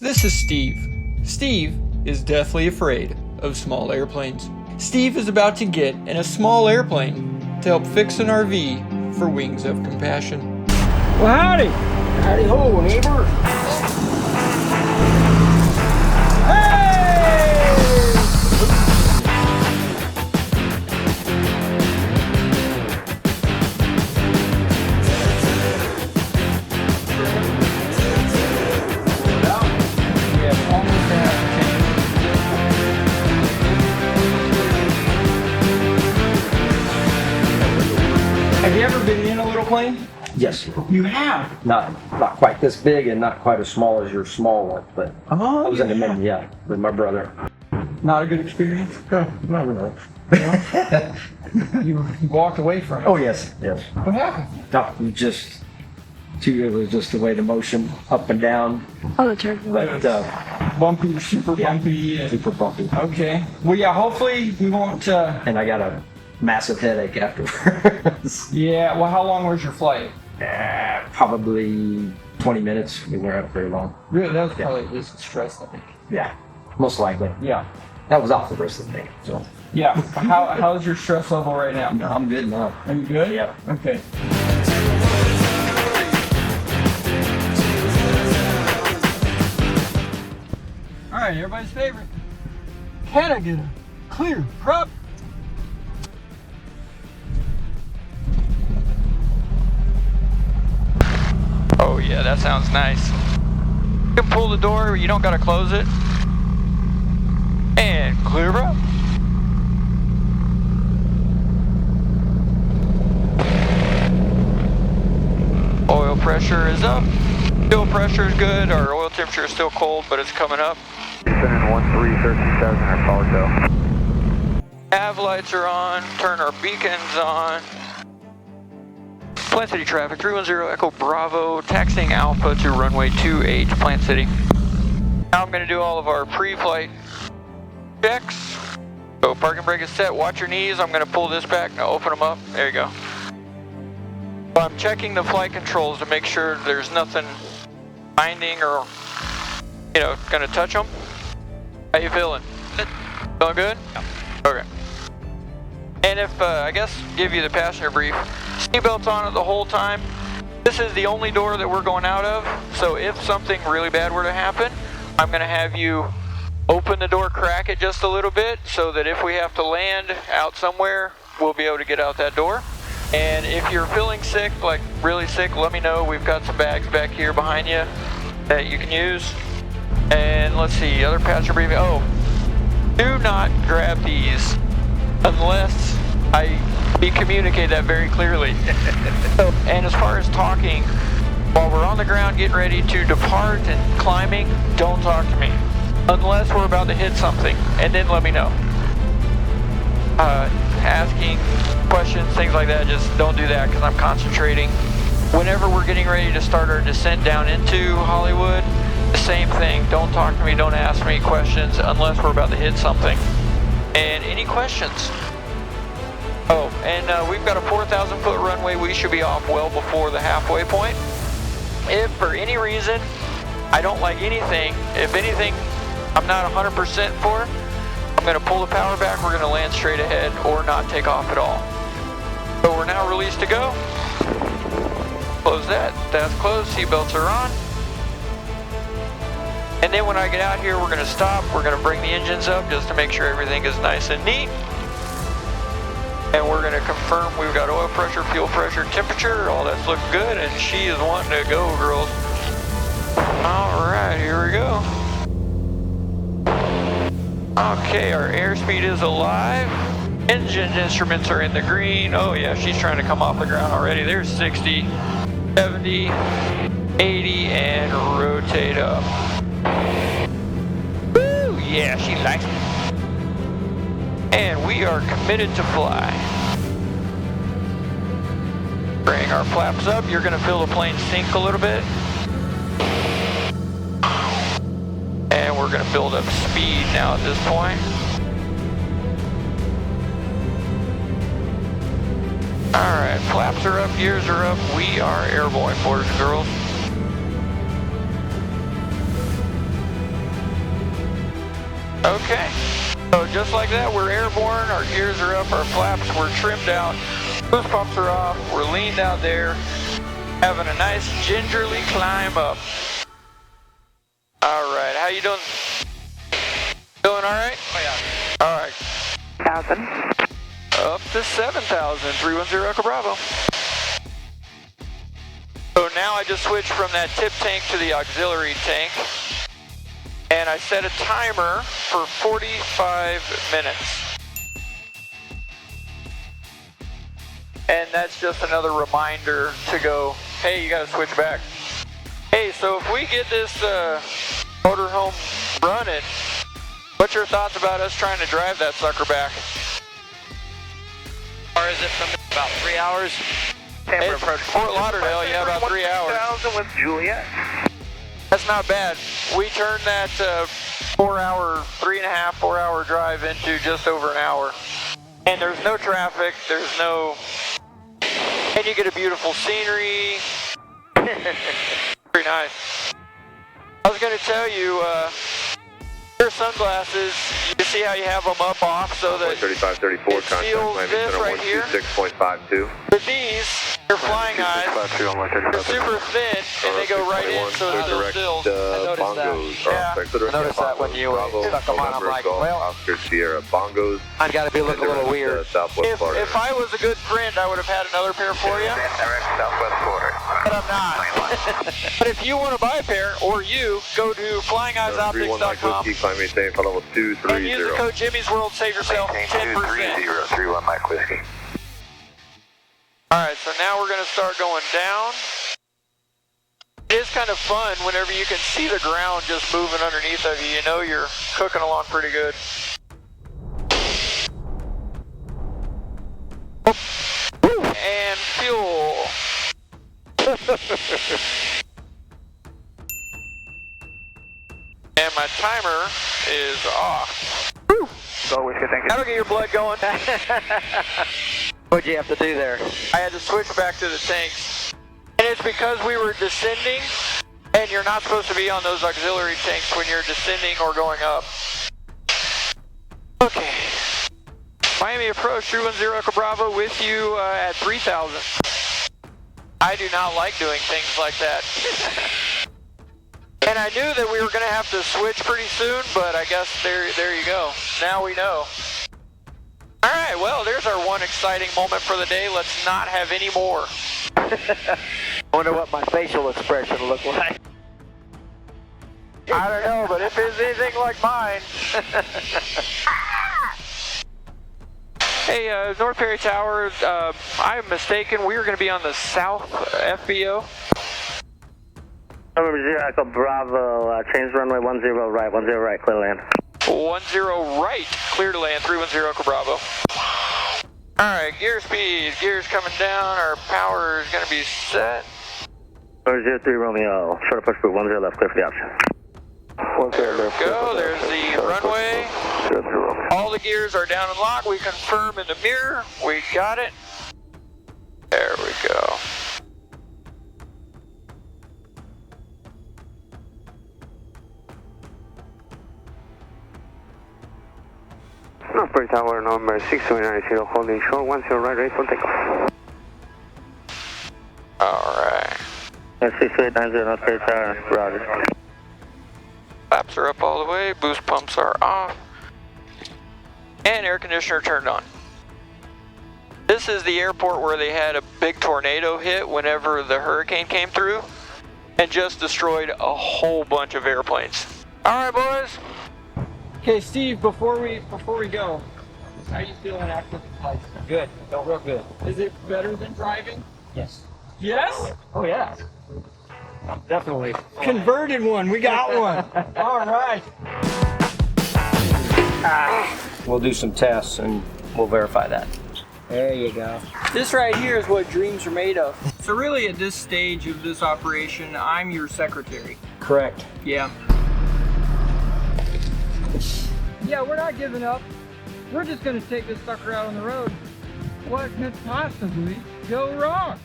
This is Steve. Steve is deathly afraid of small airplanes. Steve is about to get in a small airplane to help fix an RV for Wings of Compassion. Well, howdy. Howdy ho, neighbor. Have you ever been in a little plane? Yes. You have? Not quite this big and not quite as small as your small one, but Oh, I was in the mini, yeah, with my brother. Not a good experience? No, not really. You walked away from it. Oh yes, yes. What happened? No, it was just the way the motion up and down, Oh, the turkey. but Bumpy, super bumpy. super bumpy. Okay. Well, yeah, hopefully we won't... And I got a massive headache afterwards. Yeah, well, how long was your flight? Probably 20 minutes. We weren't up very long. Really, that was probably just stress, I think. Yeah, most likely. Yeah. That was off the rest of the day. So Yeah. How's your stress level right now? no, I'm good now. Are you good? Yeah. Okay. All right, everybody's favorite. Can I get a clear prop? Oh yeah, that sounds nice. You can pull the door, you don't gotta close it. And clear up. Oil pressure is up. Fuel pressure is good. Our oil temperature is still cold, but it's coming up. Descending 1337, our power show. Nav lights are on. Turn our beacons on. Plant City traffic, 310 Echo Bravo, taxiing Alpha to runway 28, Plant City. Now I'm going to do all of our pre-flight checks. So parking brake is set, watch your knees. I'm going to pull this back, now open them up. There you go. So I'm checking the flight controls to make sure there's nothing binding or, going to touch them. How you feeling? Feeling good? Yeah. Okay. And if, give you the passenger brief. Seatbelt's on it the whole time. This is the only door that we're going out of, so if something really bad were to happen, I'm going to have you open the door, crack it just a little bit, so that if we have to land out somewhere, we'll be able to get out that door. And if you're feeling sick, like really sick, let me know. We've got some bags back here behind you that you can use. And let's see, other passenger briefing. Oh, do not grab these unless I communicate that very clearly. And as far as talking, while we're on the ground getting ready to depart and climbing, don't talk to me. Unless we're about to hit something, and then let me know. Asking questions, things like that, just don't do that because I'm concentrating. Whenever we're getting ready to start our descent down into Hollywood, the same thing. Don't talk to me, don't ask me questions unless we're about to hit something. And any questions? Oh, and we've got a 4,000 foot runway. We should be off well before the halfway point. If for any reason I don't like anything, if anything I'm not 100% for, I'm going to pull the power back, we're going to land straight ahead or not take off at all. So we're now released to go. Close that, that's closed, seatbelts are on. And then when I get out here, we're going to stop, we're going to bring the engines up just to make sure everything is nice and neat. And we're going to confirm we've got oil pressure, fuel pressure, temperature, all that's looking good, and she is wanting to go, girls. All right, here we go. Okay, our airspeed is alive. Engine instruments are in the green. Oh yeah, she's trying to come off the ground already. There's 60, 70, 80, and rotate up. Woo, yeah, she likes it. And we are committed to fly. Bring our flaps up. You're going to feel the plane sink a little bit. And we're going to build up speed now at this point. Alright, flaps are up, gears are up. We are airborne, boys and girls. Okay. So just like that, we're airborne, our gears are up, our flaps were trimmed out, boost pumps are off, we're leaned out there, having a nice gingerly climb up. Alright, how you doing? Doing alright? Oh yeah. Alright. 1,000. Up to 7,000, 310 Echo Bravo. So now I just switched from that tip tank to the auxiliary tank. And I set a timer for 45 minutes. And that's just another reminder to go, hey, you gotta switch back. Hey, so if we get this motorhome running, what's your thoughts about us trying to drive that sucker back? Or is it from about 3 hours? Hey, Fort Lauderdale, yeah, about 3 hours. 1,000 with Juliet. That's not bad. We turned that 4 hour, 3.5, 4 hour drive into just over an hour. And there's no traffic, there's no, and you get a beautiful scenery. Pretty nice. I was gonna tell you, your sunglasses, you see how you have them up off so that 35, 34, it seals this right here. 126.52. With these, your flying eyes, they're super thin and they go right in so it still seals. Bongos. Yeah. I noticed that when you stuck them on, I'm like, well, Oscar Sierra Bongos. I've got to be looking a little weird. Southwest Florida. If I was a good friend, I would have had another pair for you, Direct Southwest Florida. but I'm not. But if you want to buy a pair, or you, go to flyingeyesoptics.com 31 Mike Whiskey, climb maintain for level and use the 230. code JimmysWorld, save yourself 10%. 31 Mike Whiskey. Alright, so now we're going to start going down. It is kind of fun whenever you can see the ground just moving underneath of you. You know you're cooking along pretty good. And fuel. And my timer is off. Go Whiskey, thank you. That'll get your blood going. What'd you have to do there? I had to switch back to the tanks. And it's because we were descending, and you're not supposed to be on those auxiliary tanks when you're descending or going up. Okay. Miami approach, 310 Echo Bravo with you at 3,000. I do not like doing things like that. And I knew that we were going to have to switch pretty soon, but I guess there you go. Now we know. All right, well, there's our one exciting moment for the day. Let's not have any more. I wonder what my facial expression will look like. I don't know, but if it's anything like mine. Hey, North Perry Tower, I'm mistaken. We were going to be on the south FBO. Number 0 Echo Bravo, change runway 10 right, 10 right, clear land. 10 right, clear to land, 310 Echo Bravo. Alright, gear speed, gears coming down, our power is going to be set. Number 03 Romeo, short push boot, 10 left, clear for the option. There we go, there's the runway. All the gears are down and locked, we confirm in the mirror, we got it. There we go. North Perry Tower number 6290, holding short, 10 right, ready for takeoff. Alright. 6890 North Perry Tower, roger. Flaps are up all the way, boost pumps are off, and air conditioner turned on. This is the airport where they had a big tornado hit whenever the hurricane came through and just destroyed a whole bunch of airplanes. Alright boys. Okay, Steve, before we go, how are you feeling after the flight? Good. Felt real good. Is it better than driving? Yes. Yes? Oh, yeah. Definitely. Converted one. We got one. All right. We'll do some tests and we'll verify that. There you go. This right here is what dreams are made of. So really at this stage of this operation, I'm your secretary. Correct. Yeah. Yeah, we're not giving up. We're just going to take this sucker out on the road. What could possibly go wrong?